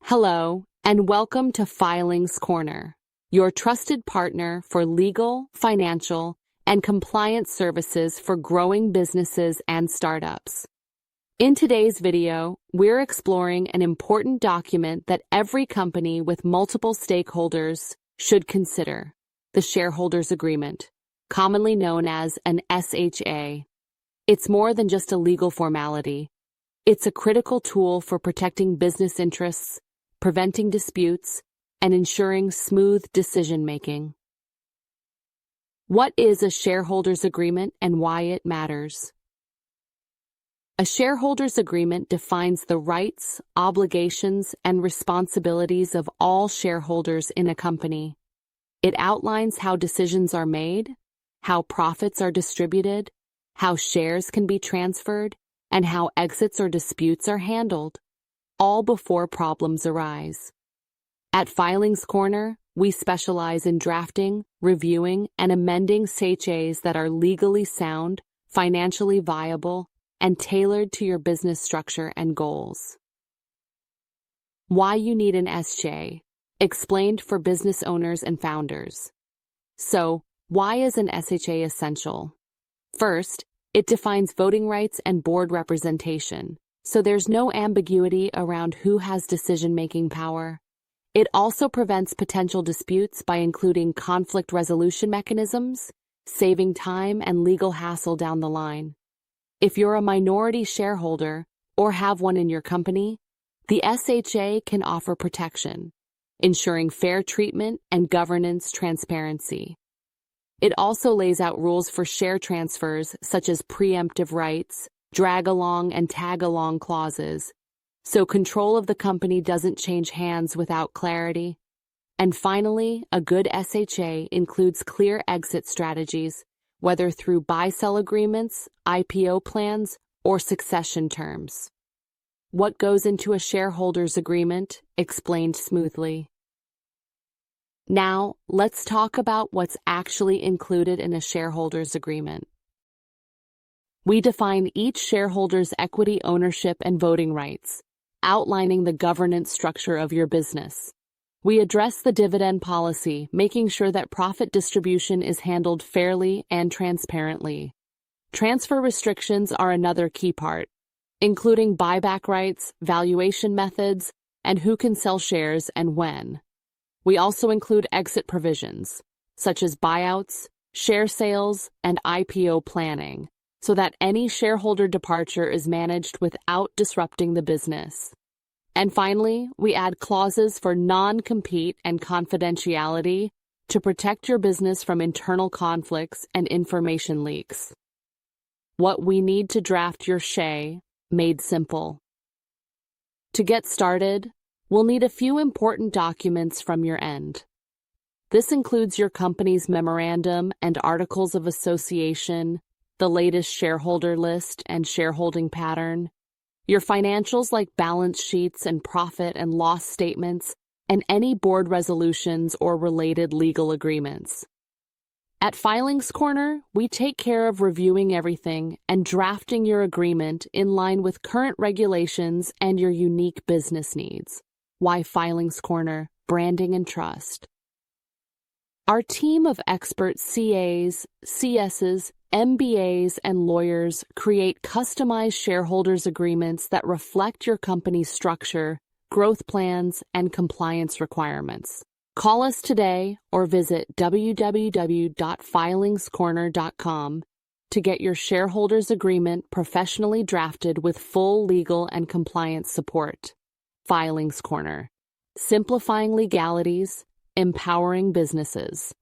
Hello, and welcome to Filings Corner, your trusted partner for legal, financial, and compliance services for growing businesses and startups. In today's video, we're exploring an important document that every company with multiple stakeholders should consider: the Shareholders Agreement, commonly known as an SHA. It's more than just a legal formality. It's a critical tool for protecting business interests, preventing disputes, and ensuring smooth decision-making. What is a shareholders agreement and why it matters? A shareholders agreement defines the rights, obligations, and responsibilities of all shareholders in a company. It outlines how decisions are made, how profits are distributed, how shares can be transferred, and how exits or disputes are handled, all before problems arise. At Filings Corner, we specialize in drafting, reviewing, and amending SHAs that are legally sound, financially viable, and tailored to your business structure and goals. Why you need an SHA, explained for business owners and founders. So, why is an SHA essential? First, it defines voting rights and board representation, so there's no ambiguity around who has decision-making power. It also prevents potential disputes by including conflict resolution mechanisms, saving time and legal hassle down the line. If you're a minority shareholder or have one in your company, the SHA can offer protection, ensuring fair treatment and governance transparency. It also lays out rules for share transfers such as preemptive rights, drag-along and tag-along clauses, so control of the company doesn't change hands without clarity. And finally, a good SHA includes clear exit strategies, whether through buy-sell agreements, IPO plans, or succession terms. What goes into a shareholders agreement, explained smoothly. Now, let's talk about what's actually included in a shareholders agreement. We define each shareholder's equity ownership and voting rights, outlining the governance structure of your business. We address the dividend policy, making sure that profit distribution is handled fairly and transparently. Transfer restrictions are another key part, including buyback rights, valuation methods, and who can sell shares and when. We also include exit provisions, such as buyouts, share sales, and IPO planning, so that any shareholder departure is managed without disrupting the business. And finally, we add clauses for non-compete and confidentiality to protect your business from internal conflicts and information leaks. What we need to draft your SHA, made simple. To get started, we'll need a few important documents from your end. This includes your company's memorandum and articles of association, the latest shareholder list and shareholding pattern, your financials like balance sheets and profit and loss statements, and any board resolutions or related legal agreements. At Filings Corner, we take care of reviewing everything and drafting your agreement in line with current regulations and your unique business needs. Why Filings Corner? Branding and trust. Our team of expert CAs, CSs, MBAs, and lawyers create customized shareholders agreements that reflect your company's structure, growth plans, and compliance requirements. Call us today or visit www.filingscorner.com to get your shareholders agreement professionally drafted with full legal and compliance support. Filings Corner. Simplifying legalities, empowering businesses.